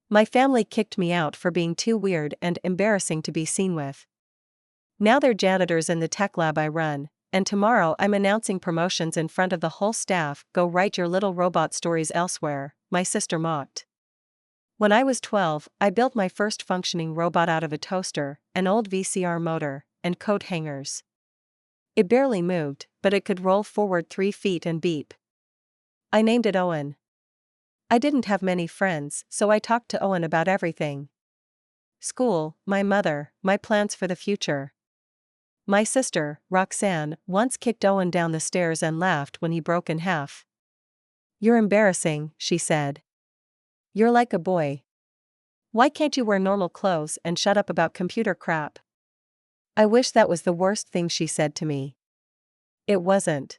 My family kicked me out for being too weird and embarrassing to be seen with. Now they're janitors in the tech lab I run, and tomorrow I'm announcing promotions in front of the whole staff. Go write your little robot stories elsewhere, my sister mocked. When I was 12, I built my first functioning robot out of a toaster, an old VCR motor, and coat hangers. It barely moved, but it could roll forward 3 feet and beep. I named it Owen. I didn't have many friends, so I talked to Owen about everything. School, my mother, my plans for the future. My sister, Roxanne, once kicked Owen down the stairs and laughed when he broke in half. "You're embarrassing," she said. "You're like a boy. Why can't you wear normal clothes and shut up about computer crap?" I wish that was the worst thing she said to me. It wasn't.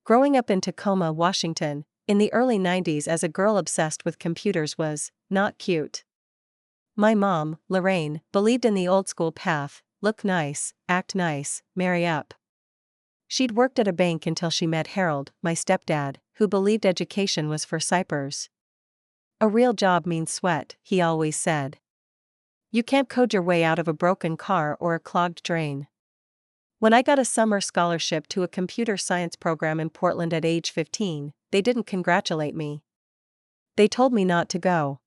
Growing up in Tacoma, Washington, in the early 90s as a girl obsessed with computers was not cute. My mom, Lorraine, believed in the old school path: look nice, act nice, marry up. She'd worked at a bank until she met Harold, my stepdad, who believed education was for sipers. A real job means sweat, he always said. You can't code your way out of a broken car or a clogged drain. When I got a summer scholarship to a computer science program in Portland at age 15, they didn't congratulate me. They told me not to go.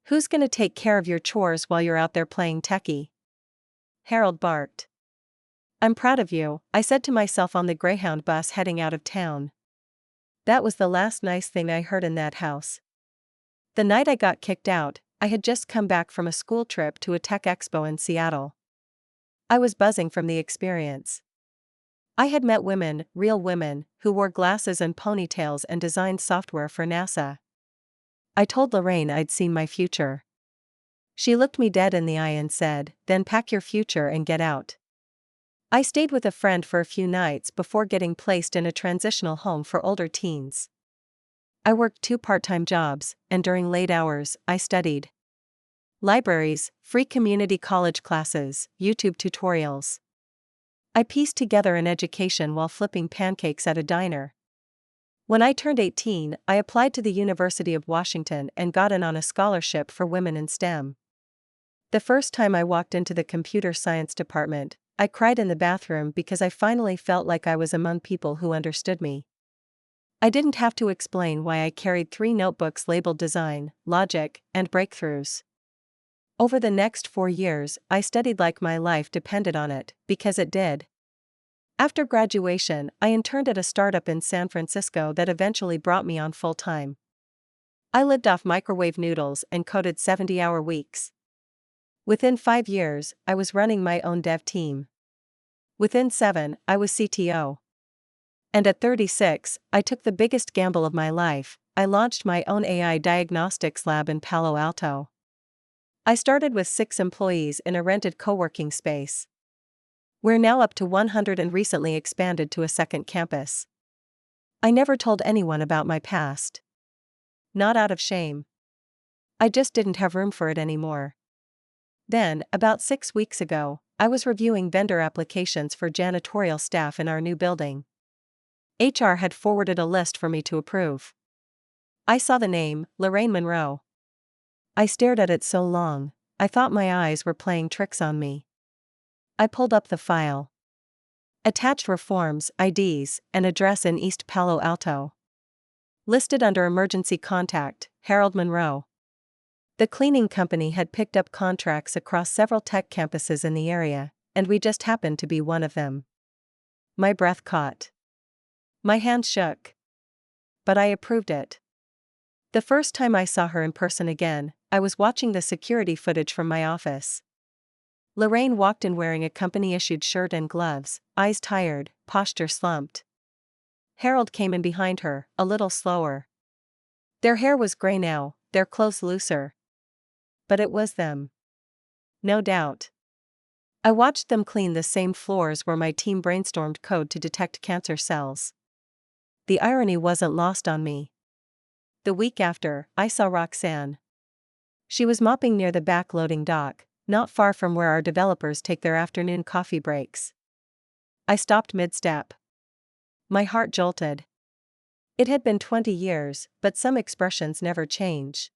"Who's gonna take care of your chores while you're out there playing techie?" Harold barked. "I'm proud of you," I said to myself on the Greyhound bus heading out of town. That was the last nice thing I heard in that house. The night I got kicked out, I had just come back from a school trip to a tech expo in Seattle. I was buzzing from the experience. I had met women, real women, who wore glasses and ponytails and designed software for NASA. I told Lorraine I'd seen my future. She looked me dead in the eye and said, "Then pack your future and get out." I stayed with a friend for a few nights before getting placed in a transitional home for older teens. I worked 2 part-time jobs, and during late hours, I studied. Libraries, free community college classes, YouTube tutorials. I pieced together an education while flipping pancakes at a diner. When I turned 18, I applied to the University of Washington and got in on a scholarship for women in STEM. The first time I walked into the computer science department, I cried in the bathroom because I finally felt like I was among people who understood me. I didn't have to explain why I carried 3 notebooks labeled design, logic, and breakthroughs. Over the next 4 years, I studied like my life depended on it, because it did. After graduation, I interned at a startup in San Francisco that eventually brought me on full-time. I lived off microwave noodles and coded 70-hour weeks. Within 5 years, I was running my own dev team. Within 7, I was CTO. And at 36, I took the biggest gamble of my life. I launched my own AI diagnostics lab in Palo Alto. I started with 6 employees in a rented co-working space. We're now up to 100 and recently expanded to a second campus. I never told anyone about my past. Not out of shame. I just didn't have room for it anymore. Then, about 6 weeks ago, I was reviewing vendor applications for janitorial staff in our new building. HR had forwarded a list for me to approve. I saw the name, Lorraine Monroe. I stared at it so long, I thought my eyes were playing tricks on me. I pulled up the file. Attached were forms, IDs, and address in East Palo Alto. Listed under emergency contact, Harold Monroe. The cleaning company had picked up contracts across several tech campuses in the area, and we just happened to be one of them. My breath caught. My hand shook. But I approved it. The first time I saw her in person again, I was watching the security footage from my office. Lorraine walked in wearing a company-issued shirt and gloves, eyes tired, posture slumped. Harold came in behind her, a little slower. Their hair was gray now, their clothes looser. But it was them. No doubt. I watched them clean the same floors where my team brainstormed code to detect cancer cells. The irony wasn't lost on me. The week after, I saw Roxanne. She was mopping near the back loading dock, not far from where our developers take their afternoon coffee breaks. I stopped mid-step. My heart jolted. It had been 20 years, but some expressions never change.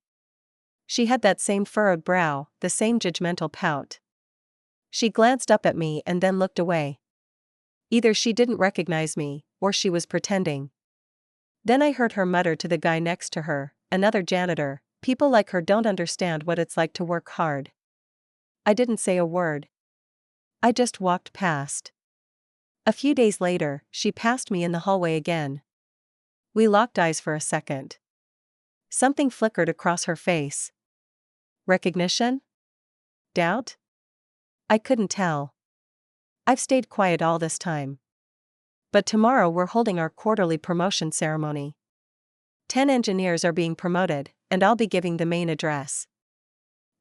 She had that same furrowed brow, the same judgmental pout. She glanced up at me and then looked away. Either she didn't recognize me, or she was pretending. Then I heard her mutter to the guy next to her, another janitor, "People like her don't understand what it's like to work hard." I didn't say a word. I just walked past. A few days later, she passed me in the hallway again. We locked eyes for a second. Something flickered across her face. Recognition? Doubt? I couldn't tell. I've stayed quiet all this time. But tomorrow we're holding our quarterly promotion ceremony. 10 engineers are being promoted, and I'll be giving the main address.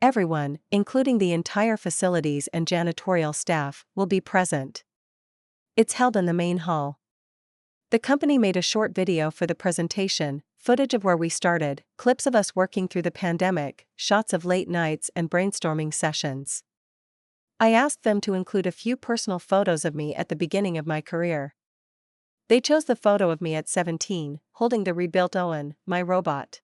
Everyone, including the entire facilities and janitorial staff, will be present. It's held in the main hall. The company made a short video for the presentation, footage of where we started, clips of us working through the pandemic, shots of late nights and brainstorming sessions. I asked them to include a few personal photos of me at the beginning of my career. They chose the photo of me at 17, holding the rebuilt Owen, my robot.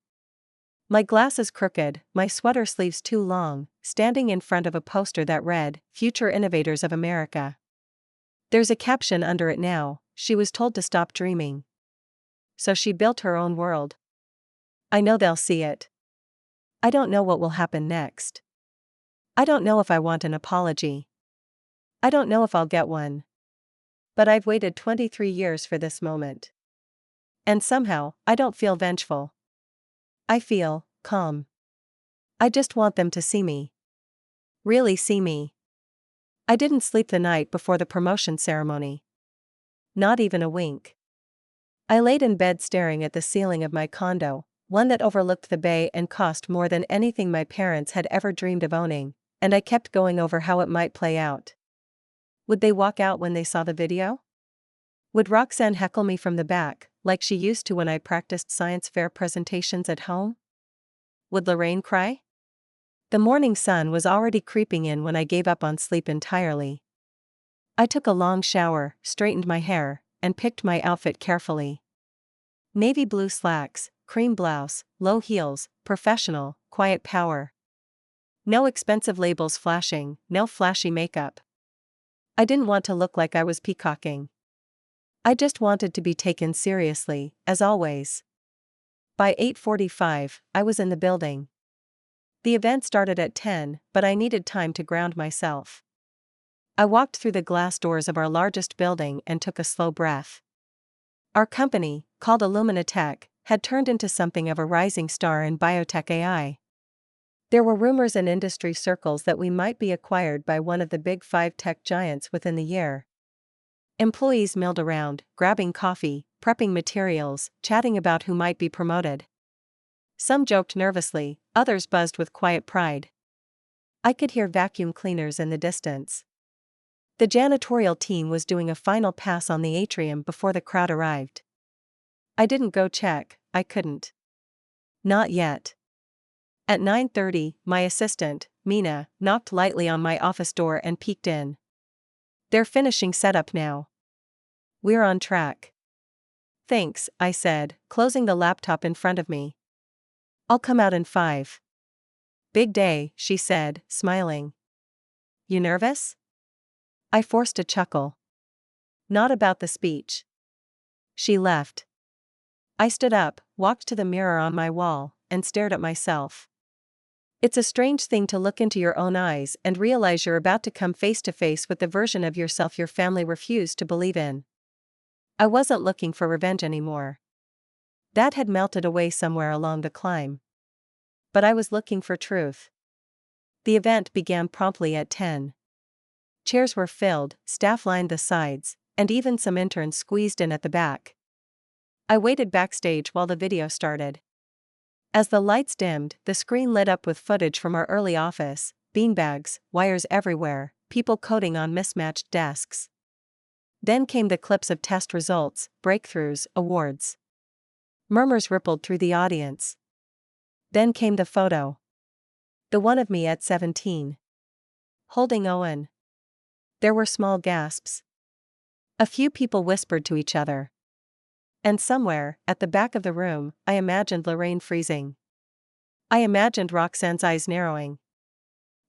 My glasses crooked, my sweater sleeves too long, standing in front of a poster that read, "Future Innovators of America." There's a caption under it now, "She was told to stop dreaming. So she built her own world." I know they'll see it. I don't know what will happen next. I don't know if I want an apology. I don't know if I'll get one. But I've waited 23 years for this moment. And somehow, I don't feel vengeful. I feel calm. I just want them to see me. Really see me. I didn't sleep the night before the promotion ceremony. Not even a wink. I laid in bed staring at the ceiling of my condo, one that overlooked the bay and cost more than anything my parents had ever dreamed of owning, and I kept going over how it might play out. Would they walk out when they saw the video? Would Roxanne heckle me from the back, like she used to when I practiced science fair presentations at home? Would Lorraine cry? The morning sun was already creeping in when I gave up on sleep entirely. I took a long shower, straightened my hair, and picked my outfit carefully. Navy blue slacks, cream blouse, low heels, professional, quiet power. No expensive labels flashing, no flashy makeup. I didn't want to look like I was peacocking. I just wanted to be taken seriously, as always. By 8:45, I was in the building. The event started at 10, but I needed time to ground myself. I walked through the glass doors of our largest building and took a slow breath. Our company, called Illumina Tech, had turned into something of a rising star in biotech AI. There were rumors in industry circles that we might be acquired by one of the big 5 tech giants within the year. Employees milled around, grabbing coffee, prepping materials, chatting about who might be promoted. Some joked nervously, others buzzed with quiet pride. I could hear vacuum cleaners in the distance. The janitorial team was doing a final pass on the atrium before the crowd arrived. I didn't go check, I couldn't. Not yet. At 9:30, my assistant, Mina, knocked lightly on my office door and peeked in. "They're finishing setup now. We're on track." "Thanks," I said, closing the laptop in front of me. "I'll come out in 5. "Big day," she said, smiling. "You nervous?" I forced a chuckle. "Not about the speech." She left. I stood up, walked to the mirror on my wall, and stared at myself. It's a strange thing to look into your own eyes and realize you're about to come face to face with the version of yourself your family refused to believe in. I wasn't looking for revenge anymore. That had melted away somewhere along the climb. But I was looking for truth. The event began promptly at 10. Chairs were filled, staff lined the sides, and even some interns squeezed in at the back. I waited backstage while the video started. As the lights dimmed, the screen lit up with footage from our early office, beanbags, wires everywhere, people coding on mismatched desks. Then came the clips of test results, breakthroughs, awards. Murmurs rippled through the audience. Then came the photo. The one of me at 17. Holding Owen. There were small gasps. A few people whispered to each other. And somewhere, at the back of the room, I imagined Lorraine freezing. I imagined Roxanne's eyes narrowing.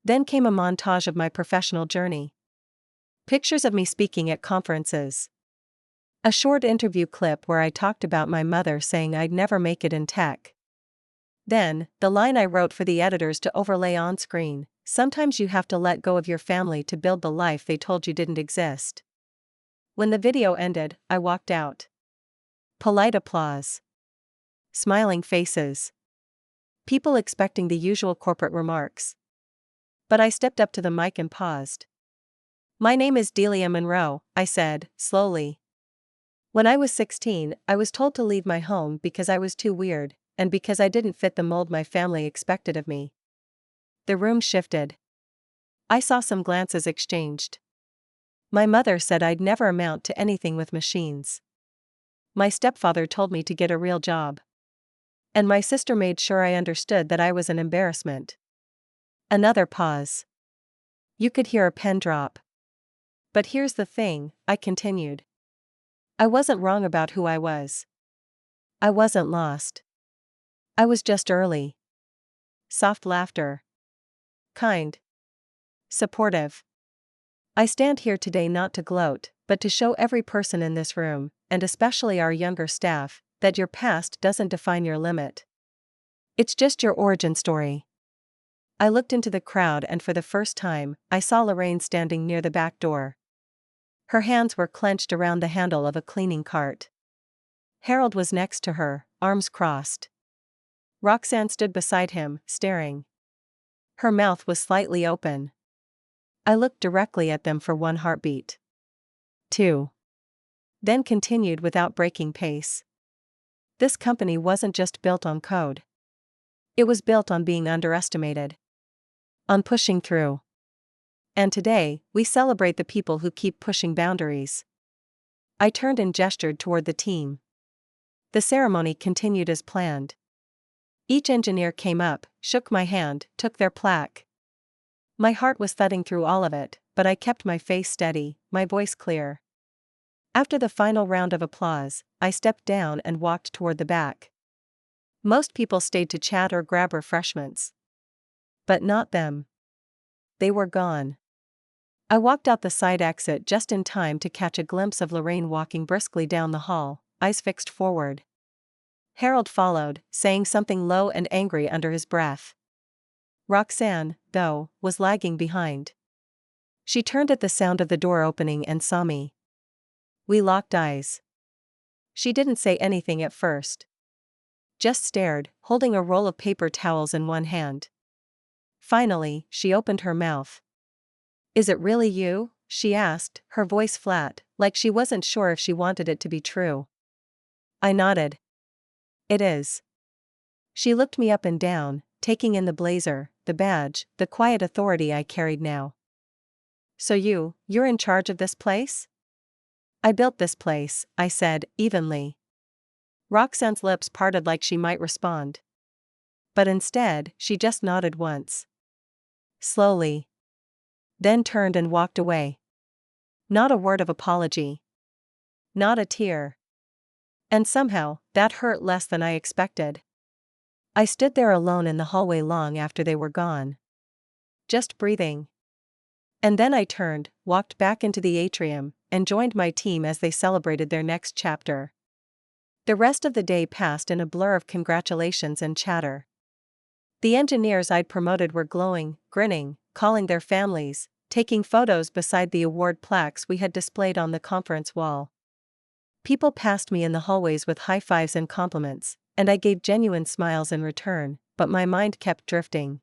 Then came a montage of my professional journey. Pictures of me speaking at conferences. A short interview clip where I talked about my mother saying I'd never make it in tech. Then, the line I wrote for the editors to overlay on screen: sometimes you have to let go of your family to build the life they told you didn't exist. When the video ended, I walked out. Polite applause. Smiling faces. People expecting the usual corporate remarks. But I stepped up to the mic and paused. "My name is Delia Monroe," I said, slowly. "When I was 16, I was told to leave my home because I was too weird, and because I didn't fit the mold my family expected of me." The room shifted. I saw some glances exchanged. My mother said I'd never amount to anything with machines. My stepfather told me to get a real job. And my sister made sure I understood that I was an embarrassment. Another pause. You could hear a pen drop. "But here's the thing," I continued. "I wasn't wrong about who I was. I wasn't lost. I was just early." Soft laughter. Kind. Supportive. I stand here today not to gloat, but to show every person in this room, and especially our younger staff, that your past doesn't define your limit. It's just your origin story. I looked into the crowd and for the first time, I saw Lorraine standing near the back door. Her hands were clenched around the handle of a cleaning cart. Harold was next to her, arms crossed. Roxanne stood beside him, staring. Her mouth was slightly open. I looked directly at them for one heartbeat. Two. Then continued without breaking pace. This company wasn't just built on code. It was built on being underestimated. On pushing through. And today, we celebrate the people who keep pushing boundaries. I turned and gestured toward the team. The ceremony continued as planned. Each engineer came up, shook my hand, took their plaque. My heart was thudding through all of it, but I kept my face steady, my voice clear. After the final round of applause, I stepped down and walked toward the back. Most people stayed to chat or grab refreshments. But not them. They were gone. I walked out the side exit just in time to catch a glimpse of Lorraine walking briskly down the hall, eyes fixed forward. Harold followed, saying something low and angry under his breath. Roxanne, though, was lagging behind. She turned at the sound of the door opening and saw me. We locked eyes. She didn't say anything at first. Just stared, holding a roll of paper towels in one hand. Finally, she opened her mouth. "Is it really you?" she asked, her voice flat, like she wasn't sure if she wanted it to be true. I nodded. "It is." She looked me up and down, taking in the blazer, the badge, the quiet authority I carried now. "So you're in charge of this place?" "I built this place," I said, evenly. Roxanne's lips parted like she might respond. But instead, she just nodded once. Slowly. Then turned and walked away. Not a word of apology. Not a tear. And somehow, that hurt less than I expected. I stood there alone in the hallway long after they were gone. Just breathing. And then I turned, walked back into the atrium, and joined my team as they celebrated their next chapter. The rest of the day passed in a blur of congratulations and chatter. The engineers I'd promoted were glowing, grinning, calling their families, taking photos beside the award plaques we had displayed on the conference wall. People passed me in the hallways with high fives and compliments, and I gave genuine smiles in return, but my mind kept drifting.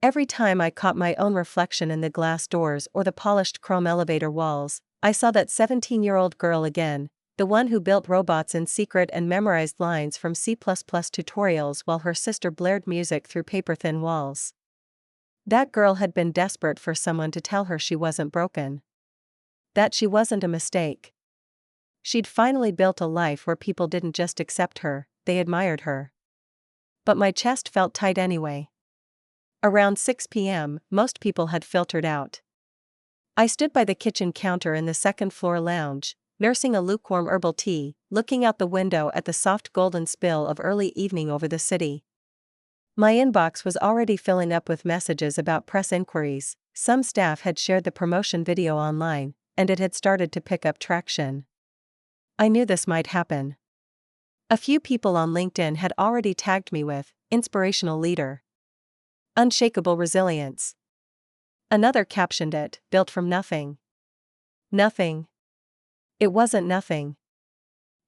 Every time I caught my own reflection in the glass doors or the polished chrome elevator walls, I saw that 17-year-old girl again, the one who built robots in secret and memorized lines from C++ tutorials while her sister blared music through paper-thin walls. That girl had been desperate for someone to tell her she wasn't broken. That she wasn't a mistake. She'd finally built a life where people didn't just accept her, they admired her. But my chest felt tight anyway. Around 6 p.m., most people had filtered out. I stood by the kitchen counter in the second-floor lounge, nursing a lukewarm herbal tea, looking out the window at the soft golden spill of early evening over the city. My inbox was already filling up with messages about press inquiries. Some staff had shared the promotion video online, and it had started to pick up traction. I knew this might happen. A few people on LinkedIn had already tagged me with inspirational leader, unshakable resilience. Another captioned it, built from nothing. Nothing. It wasn't nothing.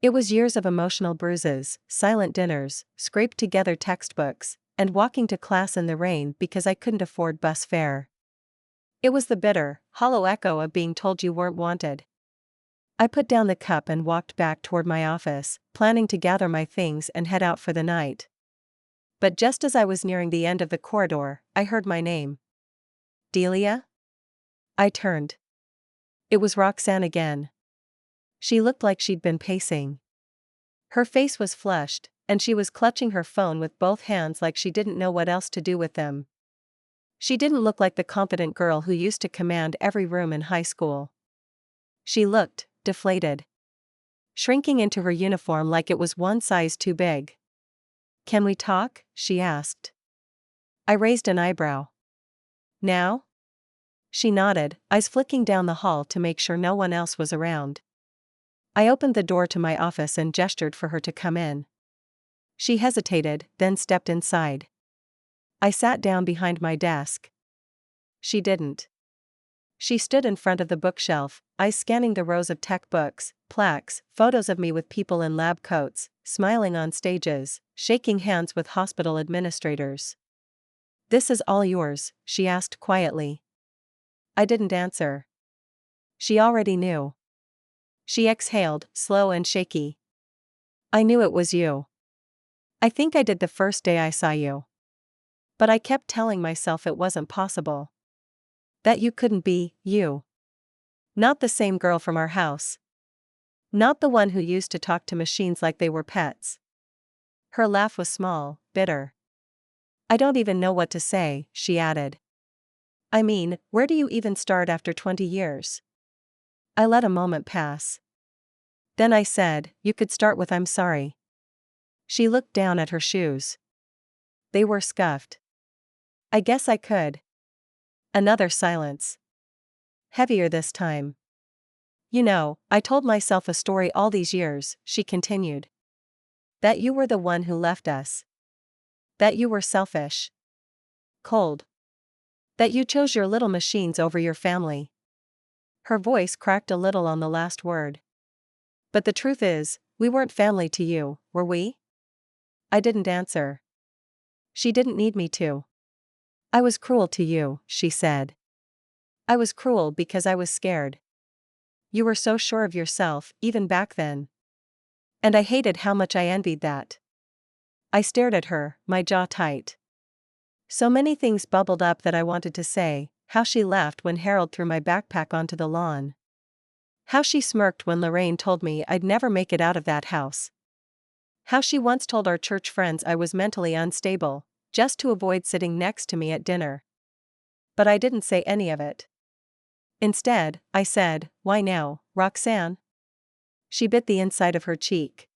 It was years of emotional bruises, silent dinners, scraped together textbooks, and walking to class in the rain because I couldn't afford bus fare. It was the bitter, hollow echo of being told you weren't wanted. I put down the cup and walked back toward my office, planning to gather my things and head out for the night. But just as I was nearing the end of the corridor, I heard my name. Delia? I turned. It was Roxanne again. She looked like she'd been pacing. Her face was flushed, and she was clutching her phone with both hands like she didn't know what else to do with them. She didn't look like the confident girl who used to command every room in high school. She looked deflated, shrinking into her uniform like it was one size too big. "Can we talk?" she asked. I raised an eyebrow. "Now?" She nodded, eyes flicking down the hall to make sure no one else was around. I opened the door to my office and gestured for her to come in. She hesitated, then stepped inside. I sat down behind my desk. She didn't. She stood in front of the bookshelf, eyes scanning the rows of tech books, plaques, photos of me with people in lab coats, smiling on stages, shaking hands with hospital administrators. "This is all yours," she asked quietly. I didn't answer. She already knew. She exhaled, slow and shaky. "I knew it was you. I think I did the first day I saw you. But I kept telling myself it wasn't possible. That you couldn't be you. Not the same girl from our house. Not the one who used to talk to machines like they were pets." Her laugh was small, bitter. "I don't even know what to say," she added. "I mean, where do you even start after 20 years? I let a moment pass. Then I said, "You could start with 'I'm sorry.'" She looked down at her shoes. They were scuffed. "I guess I could." Another silence. Heavier this time. "You know, I told myself a story all these years," she continued. "That you were the one who left us. That you were selfish. Cold. That you chose your little machines over your family." Her voice cracked a little on the last word. "But the truth is, we weren't family to you, were we?" I didn't answer. She didn't need me to. "I was cruel to you," she said. "I was cruel because I was scared. You were so sure of yourself, even back then. And I hated how much I envied that." I stared at her, my jaw tight. So many things bubbled up that I wanted to say: how she laughed when Harold threw my backpack onto the lawn. How she smirked when Lorraine told me I'd never make it out of that house. How she once told our church friends I was mentally unstable, just to avoid sitting next to me at dinner. But I didn't say any of it. Instead, I said, "Why now, Roxanne?" She bit the inside of her cheek.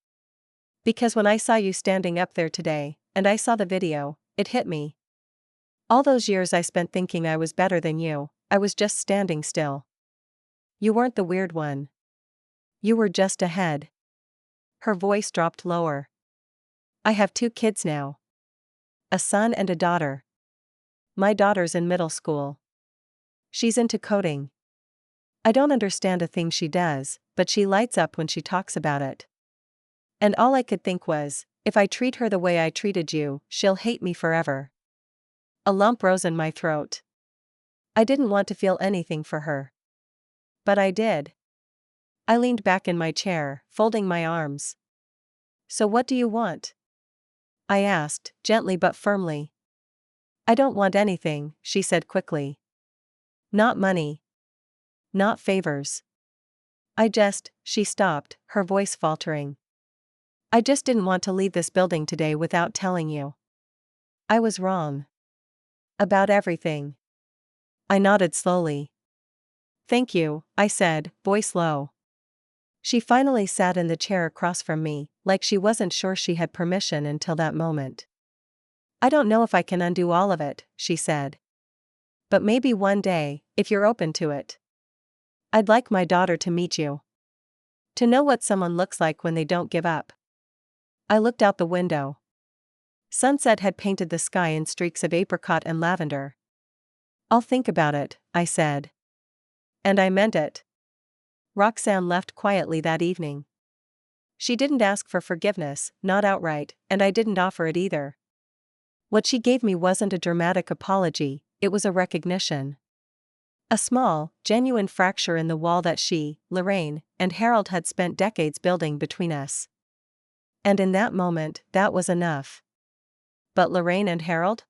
"Because when I saw you standing up there today, and I saw the video, it hit me. All those years I spent thinking I was better than you, I was just standing still. You weren't the weird one. You were just ahead." Her voice dropped lower. "I have 2 kids now. A son and a daughter. My daughter's in middle school. She's into coding. I don't understand a thing she does, but she lights up when she talks about it. And all I could think was, if I treat her the way I treated you, she'll hate me forever." A lump rose in my throat. I didn't want to feel anything for her. But I did. I leaned back in my chair, folding my arms. "So what do you want?" I asked, gently but firmly. "I don't want anything," she said quickly. "Not money. Not favors. She stopped, her voice faltering. "I just didn't want to leave this building today without telling you. I was wrong. About everything." I nodded slowly. "Thank you," I said, voice low. She finally sat in the chair across from me, like she wasn't sure she had permission until that moment. I don't know if I can undo all of it, she said. But maybe one day, if you're open to it. I'd like my daughter to meet you. To know what someone looks like when they don't give up. I looked out the window. Sunset had painted the sky in streaks of apricot and lavender. I'll think about it, I said. And I meant it. Roxanne left quietly that evening. She didn't ask for forgiveness, not outright, and I didn't offer it either. What she gave me wasn't a dramatic apology, it was a recognition. A small, genuine fracture in the wall that she, Lorraine, and Harold had spent decades building between us. And in that moment, that was enough. But Lorraine and Harold?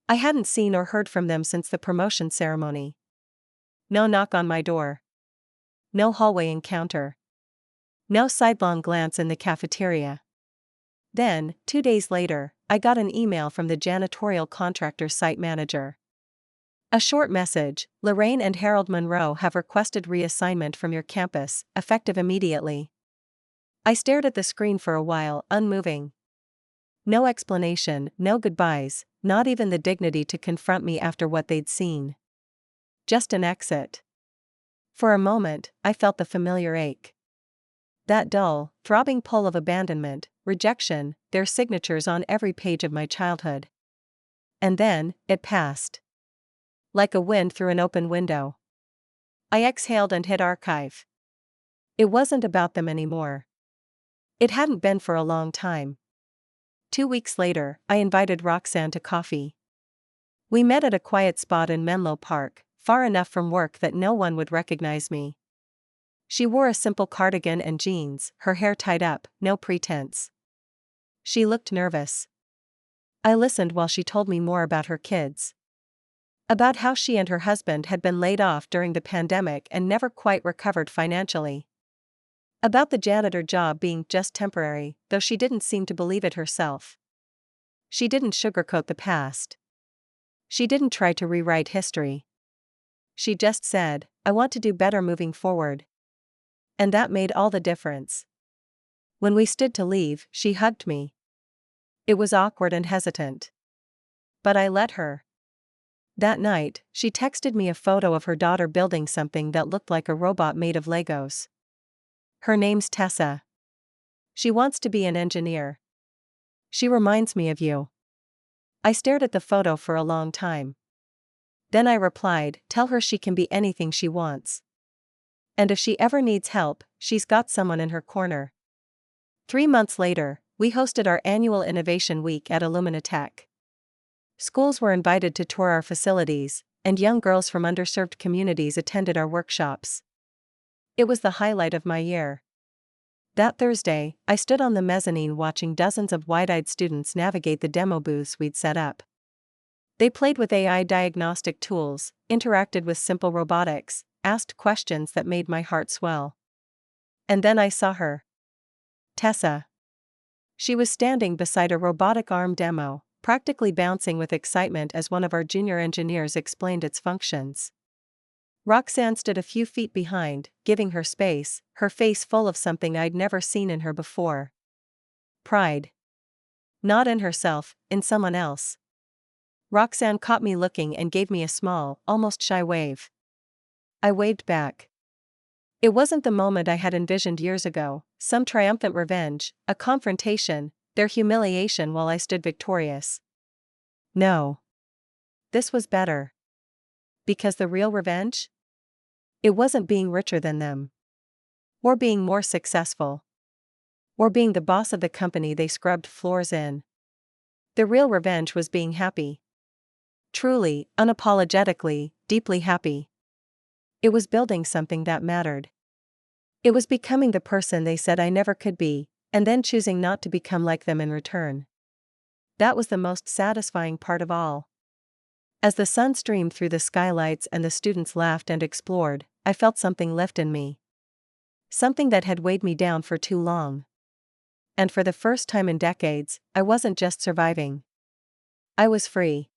I hadn't seen or heard from them since the promotion ceremony. No knock on my door. No hallway encounter. No sidelong glance in the cafeteria. Then, 2 days later, I got an email from the janitorial contractor site manager. A short message: Lorraine and Harold Monroe have requested reassignment from your campus, effective immediately. I stared at the screen for a while, unmoving. No explanation, no goodbyes, not even the dignity to confront me after what they'd seen. Just an exit. For a moment, I felt the familiar ache. That dull, throbbing pull of abandonment, rejection, their signatures on every page of my childhood. And then, it passed. Like a wind through an open window. I exhaled and hit archive. It wasn't about them anymore. It hadn't been for a long time. 2 weeks later, I invited Roxanne to coffee. We met at a quiet spot in Menlo Park, far enough from work that no one would recognize me. She wore a simple cardigan and jeans, her hair tied up, no pretense. She looked nervous. I listened while she told me more about her kids. About how she and her husband had been laid off during the pandemic and never quite recovered financially. About the janitor job being just temporary, though she didn't seem to believe it herself. She didn't sugarcoat the past. She didn't try to rewrite history. She just said, I want to do better moving forward. And that made all the difference. When we stood to leave, she hugged me. It was awkward and hesitant. But I let her. That night, she texted me a photo of her daughter building something that looked like a robot made of Legos. Her name's Tessa. She wants to be an engineer. She reminds me of you. I stared at the photo for a long time. Then I replied, tell her she can be anything she wants. And if she ever needs help, she's got someone in her corner. 3 months later, we hosted our annual Innovation Week at Illumina Tech. Schools were invited to tour our facilities, and young girls from underserved communities attended our workshops. It was the highlight of my year. That Thursday, I stood on the mezzanine watching dozens of wide-eyed students navigate the demo booths we'd set up. They played with AI diagnostic tools, interacted with simple robotics, asked questions that made my heart swell. And then I saw her. Tessa. She was standing beside a robotic arm demo, practically bouncing with excitement as one of our junior engineers explained its functions. Roxanne stood a few feet behind, giving her space, her face full of something I'd never seen in her before. Pride. Not in herself, in someone else. Roxanne caught me looking and gave me a small, almost shy wave. I waved back. It wasn't the moment I had envisioned years ago, some triumphant revenge, a confrontation, their humiliation while I stood victorious. No. This was better. Because the real revenge? It wasn't being richer than them. Or being more successful. Or being the boss of the company they scrubbed floors in. The real revenge was being happy. Truly, unapologetically, deeply happy. It was building something that mattered. It was becoming the person they said I never could be, and then choosing not to become like them in return. That was the most satisfying part of all. As the sun streamed through the skylights and the students laughed and explored, I felt something lift in me. Something that had weighed me down for too long. And for the first time in decades, I wasn't just surviving. I was free.